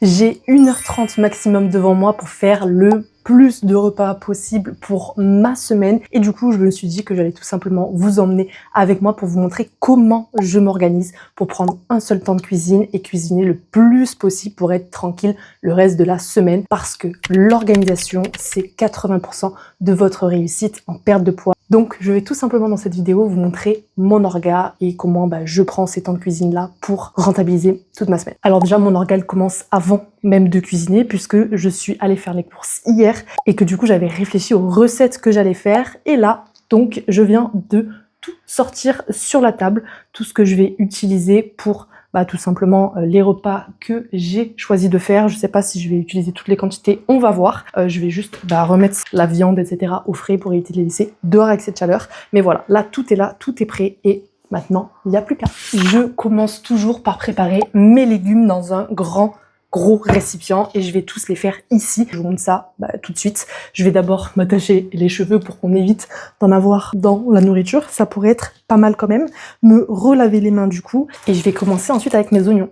J'ai 1h30 maximum devant moi pour faire le plus de repas possible pour ma semaine. Et du coup, je me suis dit que j'allais tout simplement vous emmener avec moi pour vous montrer comment je m'organise pour prendre un seul temps de cuisine et cuisiner le plus possible pour être tranquille le reste de la semaine. Parce que l'organisation, c'est 80% de votre réussite en perte de poids. Donc, je vais tout simplement dans cette vidéo vous montrer mon orga et comment je prends ces temps de cuisine-là pour rentabiliser toute ma semaine. Alors déjà, mon orga commence avant même de cuisiner puisque je suis allée faire les courses hier et que du coup, j'avais réfléchi aux recettes que j'allais faire. Et là, donc, je viens de tout sortir sur la table, tout ce que je vais utiliser pour tout simplement les repas que j'ai choisi de faire. Je sais pas si je vais utiliser toutes les quantités, on va voir. Je vais juste remettre la viande, etc. au frais pour éviter de les laisser dehors avec cette chaleur. Mais voilà, là, tout est prêt et maintenant, il n'y a plus qu'à. Je commence toujours par préparer mes légumes dans un gros récipient et je vais tous les faire ici. Je vous montre ça tout de suite. Je vais d'abord m'attacher les cheveux pour qu'on évite d'en avoir dans la nourriture. Ça pourrait être pas mal quand même. Me relaver les mains du coup. Et je vais commencer ensuite avec mes oignons.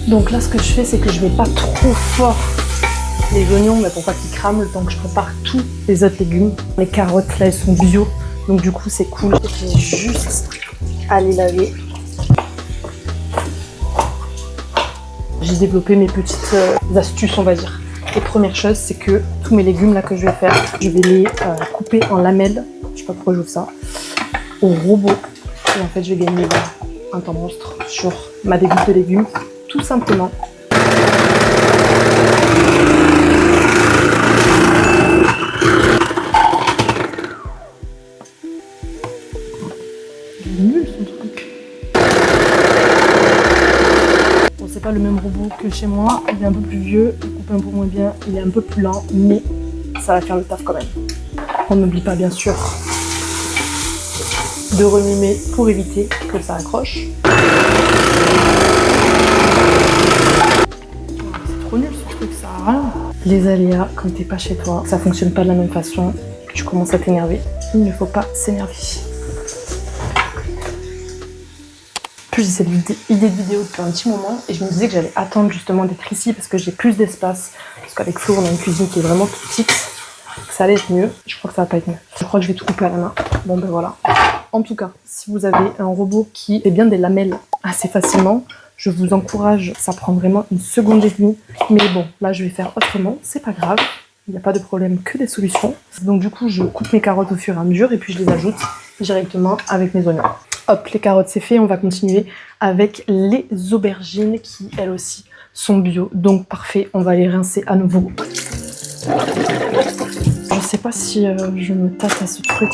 Donc là, ce que je fais, c'est que je mets pas trop fort les oignons, pour pas qu'ils crament, le temps que je prépare tous les autres légumes. Les carottes, là, elles sont bio, donc du coup, c'est cool. J'ai juste à les laver. J'ai développé mes petites astuces, on va dire. Et première chose, c'est que tous mes légumes là que je vais faire, je vais les couper en lamelles. Je sais pas pourquoi j'ouvre ça. Au robot. Et en fait, je vais gagner un temps monstre sur ma découpe de légumes. Tout simplement. Il est nul son truc. Bon, c'est pas le même robot que chez moi. Il est un peu plus vieux, il coupe un peu moins bien, il est un peu plus lent, mais ça va faire le taf quand même. On n'oublie pas bien sûr de remimer pour éviter que ça accroche. Trop nul ce truc, ça a rien. Les aléas, quand t'es pas chez toi, ça fonctionne pas de la même façon, que tu commences à t'énerver. Il ne faut pas s'énerver. Plus j'ai cette idée de vidéo depuis un petit moment et je me disais que j'allais attendre justement d'être ici parce que j'ai plus d'espace. Parce qu'avec Flo, on a une cuisine qui est vraiment toute petite. Que ça allait être mieux. Je crois que ça va pas être mieux. Je crois que je vais tout couper à la main. Bon voilà. En tout cas, si vous avez un robot qui fait bien des lamelles assez facilement, je vous encourage, ça prend vraiment une seconde et demie. Mais bon, là je vais faire autrement, c'est pas grave. Il n'y a pas de problème, que des solutions. Donc du coup, je coupe mes carottes au fur et à mesure et puis je les ajoute directement avec mes oignons. Hop, les carottes c'est fait, on va continuer avec les aubergines qui elles aussi sont bio. Donc parfait, on va les rincer à nouveau. Je sais pas si je me tâte à ce truc.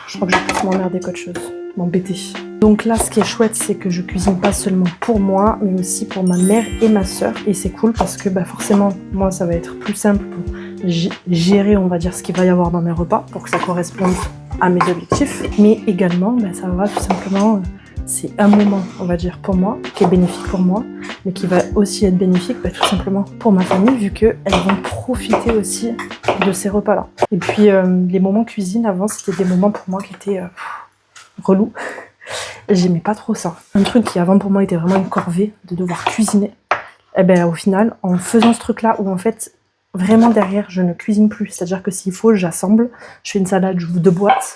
Je crois que je vais plus m'emmerder qu'autre chose, m'embêter. Donc là, ce qui est chouette, c'est que je cuisine pas seulement pour moi, mais aussi pour ma mère et ma sœur. Et c'est cool parce que forcément, moi, ça va être plus simple pour gérer, on va dire, ce qu'il va y avoir dans mes repas pour que ça corresponde à mes objectifs. Mais également, ça va tout simplement, c'est un moment, on va dire, pour moi, qui est bénéfique pour moi, mais qui va aussi être bénéfique tout simplement pour ma famille, vu qu'elles vont profiter aussi de ces repas-là. Et puis, les moments cuisine avant, c'était des moments pour moi qui étaient relous. J'aimais pas trop ça. Un truc qui avant pour moi était vraiment une corvée de devoir cuisiner. Et au final, en faisant ce truc-là, où en fait, vraiment derrière, je ne cuisine plus. C'est-à-dire que s'il faut, j'assemble, je fais une salade, j'ouvre 2 boîtes,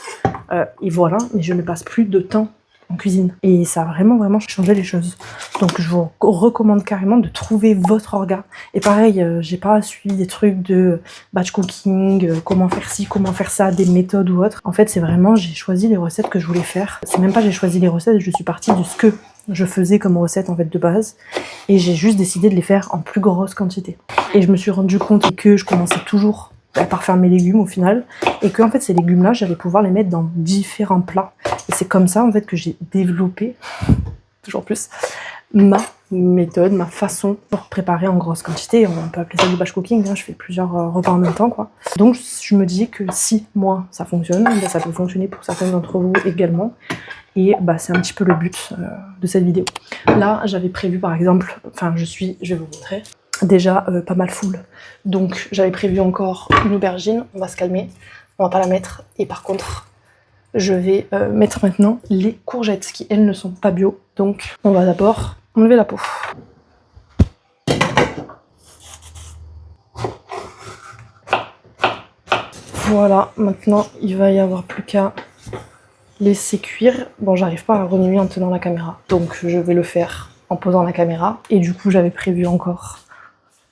et voilà, mais je ne passe plus de temps en cuisine. Et ça a vraiment changé les choses. Donc je vous recommande carrément de trouver votre orga. Et pareil, j'ai pas suivi des trucs de batch cooking, comment faire ci, comment faire ça, des méthodes ou autre. En fait, c'est vraiment, j'ai choisi les recettes que je voulais faire. C'est même pas j'ai choisi les recettes, je suis partie de ce que je faisais comme recette en fait de base. Et j'ai juste décidé de les faire en plus grosse quantité. Et je me suis rendu compte que je commençais toujours par faire mes légumes au final, et que en fait ces légumes là j'allais pouvoir les mettre dans différents plats, et c'est comme ça en fait que j'ai développé toujours plus ma méthode, ma façon pour préparer en grosse quantité. On peut appeler ça du batch cooking, hein, je fais plusieurs repas en même temps, quoi. Donc je me dis que si moi ça fonctionne, ben, ça peut fonctionner pour certains d'entre vous également. Et bah, c'est un petit peu le but de cette vidéo. Là, j'avais prévu par exemple, enfin je vais vous montrer, déjà pas mal full. Donc j'avais prévu encore une aubergine, on va se calmer, on va pas la mettre. Et par contre, je vais mettre maintenant les courgettes qui elles ne sont pas bio. Donc on va d'abord enlever la peau. Voilà, maintenant il va y avoir plus qu'à laisser cuire. Bon, j'arrive pas à remuer en tenant la caméra, donc je vais le faire en posant la caméra. Et du coup, j'avais prévu encore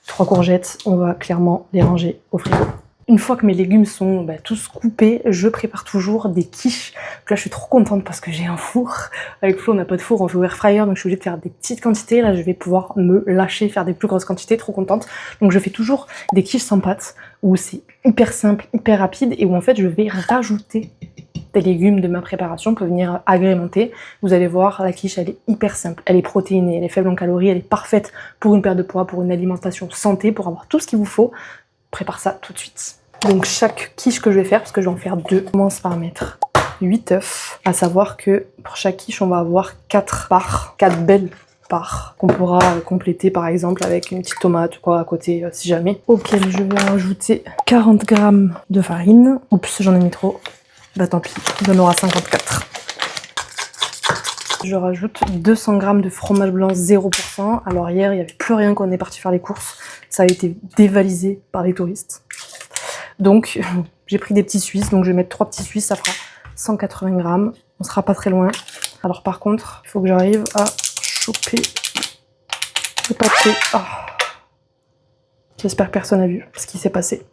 3 courgettes. On va clairement les ranger au frigo. Une fois que mes légumes sont tous coupés, je prépare toujours des quiches. Donc là, je suis trop contente parce que j'ai un four. Avec Flo, on n'a pas de four, on fait au air fryer, donc je suis obligée de faire des petites quantités. Là, je vais pouvoir me lâcher, faire des plus grosses quantités, trop contente. Donc je fais toujours des quiches sans pâte, où c'est hyper simple, hyper rapide, et où en fait, je vais rajouter des légumes de ma préparation pour venir agrémenter. Vous allez voir, la quiche, elle est hyper simple, elle est protéinée, elle est faible en calories, elle est parfaite pour une perte de poids, pour une alimentation santé, pour avoir tout ce qu'il vous faut. Prépare ça tout de suite. Donc chaque quiche que je vais faire, parce que je vais en faire 2, commence par mettre 8 œufs. À savoir que pour chaque quiche, on va avoir 4 parts, 4 belles parts, qu'on pourra compléter par exemple avec une petite tomate ou quoi à côté si jamais. Auquel je vais rajouter 40 g de farine. Oups, j'en ai mis trop. Bah tant pis, il en aura 54. Je rajoute 200 g de fromage blanc 0%. Alors hier, il n'y avait plus rien quand on est parti faire les courses. Ça a été dévalisé par les touristes. Donc, j'ai pris des petits Suisses. Donc, je vais mettre 3 petits Suisses. Ça fera 180 g. On sera pas très loin. Alors, par contre, il faut que j'arrive à choper le papier. Oh. J'espère que personne n'a vu ce qui s'est passé.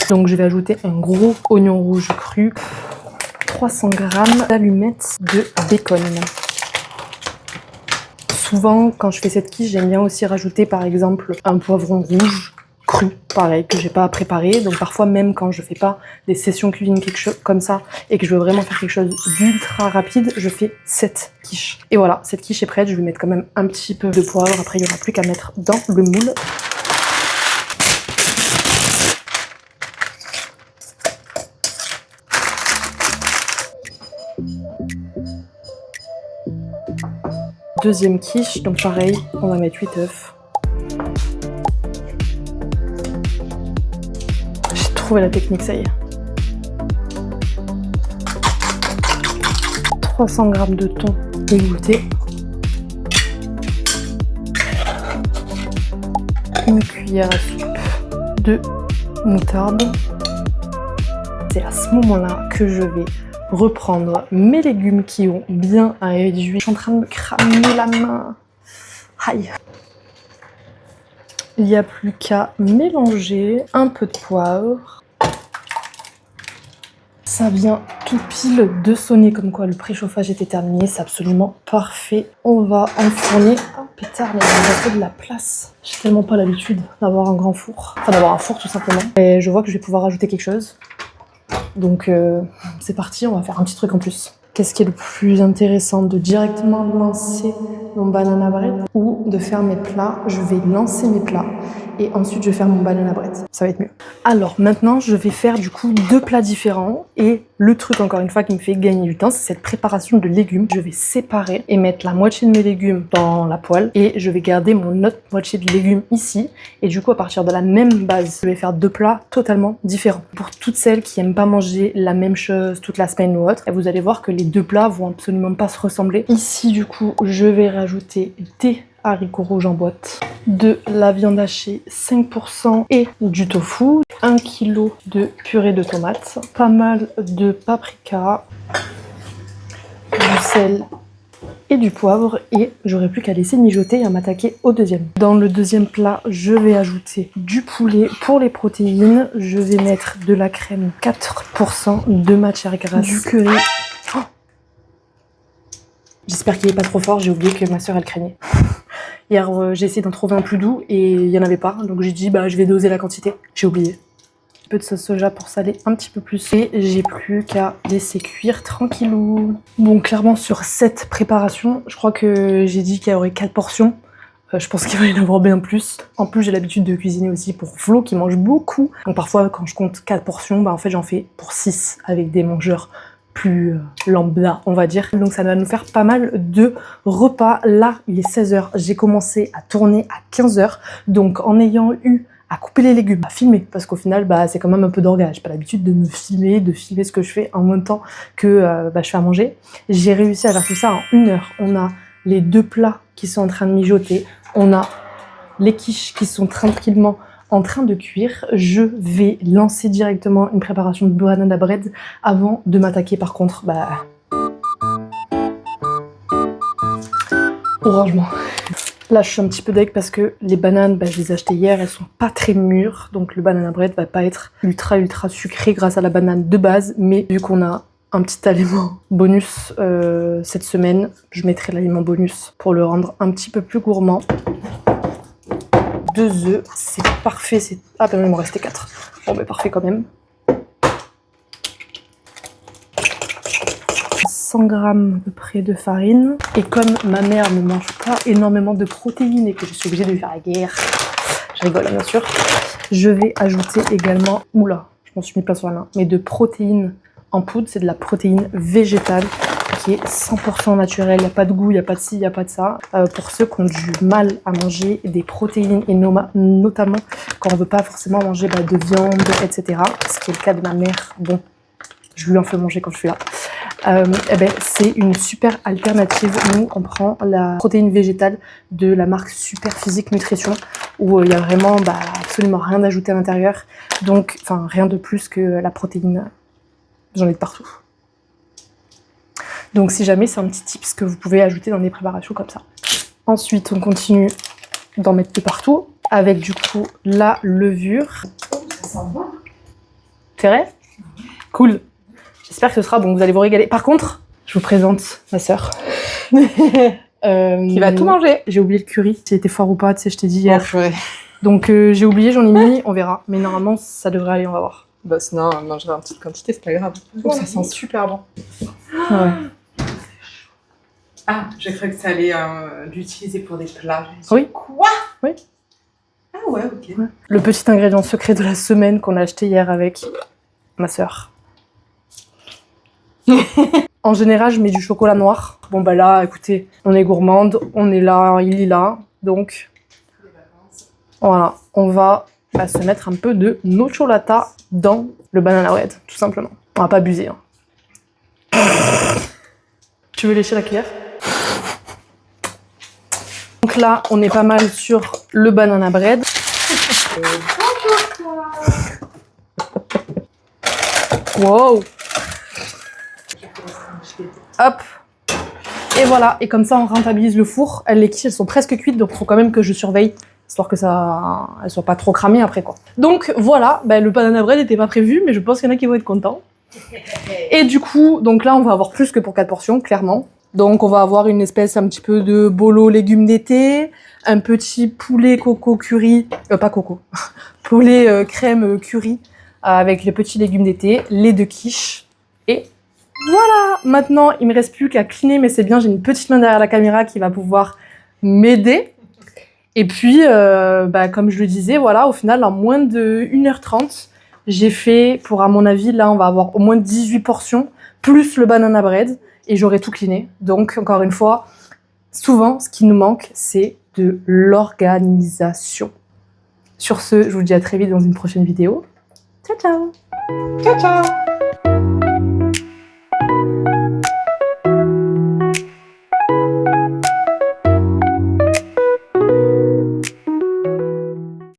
Donc, je vais ajouter un gros oignon rouge cru. 300 g d'allumettes de bacon. Souvent, quand je fais cette quiche, j'aime bien aussi rajouter par exemple un poivron rouge cru, pareil, que j'ai pas à préparer. Donc parfois, même quand je fais pas des sessions cuisine, quelque chose comme ça, et que je veux vraiment faire quelque chose d'ultra rapide, je fais cette quiche. Et voilà, cette quiche est prête. Je vais mettre quand même un petit peu de poivre. Après, il n'y aura plus qu'à mettre dans le moule. Deuxième quiche, donc pareil, on va mettre 8 œufs. J'ai trouvé la technique, ça y est. 300 g de thon égoutté. Une cuillère à soupe de moutarde. C'est à ce moment-là que je vais reprendre mes légumes qui ont bien réduit. Je suis en train de me cramer la main. Aïe. Il n'y a plus qu'à mélanger un peu de poivre. Ça vient tout pile de sonner comme quoi le préchauffage était terminé. C'est absolument parfait. On va enfourner. Oh pétard, mais il a fait de la place. J'ai tellement pas l'habitude d'avoir un grand four. Enfin d'avoir un four tout simplement. Et je vois que je vais pouvoir rajouter quelque chose. Donc c'est parti, on va faire un petit truc en plus. Qu'est-ce qui est le plus intéressant, de directement lancer mon banana bread ou de faire mes plats? Je vais lancer mes plats et ensuite je vais faire mon banana bread. Ça va être mieux. Alors maintenant, je vais faire du coup 2 plats différents et le truc encore une fois qui me fait gagner du temps, c'est cette préparation de légumes. Je vais séparer et mettre la moitié de mes légumes dans la poêle et je vais garder mon autre moitié de légumes ici. Et du coup, à partir de la même base, je vais faire 2 plats totalement différents. Pour toutes celles qui aiment pas manger la même chose toute la semaine ou autre, vous allez voir que les 2 plats vont absolument pas se ressembler. Ici, du coup, je vais rajouter des haricots rouges en boîte, de la viande hachée 5% et du tofu, 1 kg de purée de tomates, pas mal de paprika, du sel et du poivre, et j'aurai plus qu'à laisser mijoter et à m'attaquer au deuxième. Dans le deuxième plat, je vais ajouter du poulet pour les protéines, je vais mettre de la crème 4% de matière grasse, du curry. Oh, j'espère qu'il est pas trop fort, j'ai oublié que ma soeur elle craignait. Hier, j'ai essayé d'en trouver un plus doux et il n'y en avait pas. Donc j'ai dit, je vais doser la quantité. J'ai oublié. peu de sauce soja pour saler un petit peu plus. Et j'ai plus qu'à laisser cuire tranquillou. Bon, clairement sur cette préparation, je crois que j'ai dit qu'il y aurait 4 portions. Je pense qu'il va y en avoir bien plus. En plus, j'ai l'habitude de cuisiner aussi pour Flo qui mange beaucoup. Donc parfois, quand je compte 4 portions, bah en fait j'en fais pour 6 avec des mangeurs plus lambda, on va dire. Donc ça va nous faire pas mal de repas. Là, il est 16h. J'ai commencé à tourner à 15h. Donc en ayant eu à couper les légumes, à filmer, parce qu'au final, bah, c'est quand même un peu d'orga. J'ai pas l'habitude de me filmer, de filmer ce que je fais en même temps que je fais à manger. J'ai réussi à faire tout ça en 1 heure. On a les 2 plats qui sont en train de mijoter. On a les quiches qui sont tranquillement en train de cuire. Je vais lancer directement une préparation de banana bread avant de m'attaquer par contre au rangement. Là, je suis un petit peu deg parce que les bananes, je les ai achetées hier, elles sont pas très mûres. Donc le banana bread va pas être ultra sucré grâce à la banane de base. Mais vu qu'on a un petit aliment bonus cette semaine, je mettrai l'aliment bonus pour le rendre un petit peu plus gourmand. 2 œufs, c'est parfait. Ah ben non, il m'en restait 4. Bon ben parfait quand même. 100 g à peu près de farine. Et comme ma mère ne mange pas énormément de protéines et que je suis obligée de lui faire la guerre, je rigole bien sûr, je vais ajouter également, oula, je m'en suis mis plein sur la main, mais de protéines en poudre. C'est de la protéine végétale qui est 100% naturelle, il n'y a pas de goût, il n'y a pas de ci, il n'y a pas de ça. Pour ceux qui ont du mal à manger des protéines, et notamment quand on ne veut pas forcément manger de viande, etc. Ce qui est le cas de ma mère, bon, je lui en fais manger quand je suis là. C'est une super alternative. Nous, on prend la protéine végétale de la marque Super Physique Nutrition, où il n'y a vraiment absolument rien d'ajouté à l'intérieur. Donc, enfin, rien de plus que la protéine. J'en ai de partout. Donc si jamais, c'est un petit tips que vous pouvez ajouter dans des préparations comme ça. Ensuite, on continue d'en mettre de partout avec du coup la levure. Ça sent bon. C'est vrai ? Cool. J'espère que ce sera bon, vous allez vous régaler. Par contre, je vous présente ma sœur. Qui va tout manger. J'ai oublié le curry, s'il était fort ou pas, tu sais, je t'ai dit hier. Oh, ouais. Donc j'ai oublié, j'en ai mis, on verra. Mais normalement, ça devrait aller, on va voir. Bah sinon, on mangera en petite quantité, c'est pas grave. Oh, ça sent super bon. Ouais. Ah, j'ai cru que ça allait l'utiliser pour des plats. Oui. Quoi? Oui. Ah ouais, ok. Ouais. Le petit ingrédient secret de la semaine qu'on a acheté hier avec ma sœur. En général, je mets du chocolat noir. Bon bah là, écoutez, on est gourmande, on est là, il est là, donc voilà, on va se mettre un peu de nocciolata dans le banana bread, tout simplement. On va pas abuser. Hein. Tu veux lécher la cuillère? Donc là, on est pas mal sur le banana bread. Wow! Hop! Et voilà, et comme ça on rentabilise le four. Les quiches elles sont presque cuites, donc il faut quand même que je surveille, histoire que ça elles soient pas trop cramées après quoi. Donc voilà, le banana bread n'était pas prévu, mais je pense qu'il y en a qui vont être contents. Et du coup, donc là on va avoir plus que pour 4 portions, clairement. Donc on va avoir une espèce un petit peu de bolo légumes d'été, un petit poulet coco curry, pas coco, poulet crème curry avec les petits légumes d'été, les 2 quiches et voilà. Maintenant il me reste plus qu'à cleaner, mais c'est bien, j'ai une petite main derrière la caméra qui va pouvoir m'aider. Et puis comme je le disais, voilà, au final en moins de 1h30 j'ai fait, pour à mon avis là on va avoir au moins 18 portions plus le banana bread. Et j'aurai tout cleané. Donc, encore une fois, souvent, ce qui nous manque, c'est de l'organisation. Sur ce, je vous dis à très vite dans une prochaine vidéo. Ciao, ciao! Ciao, ciao!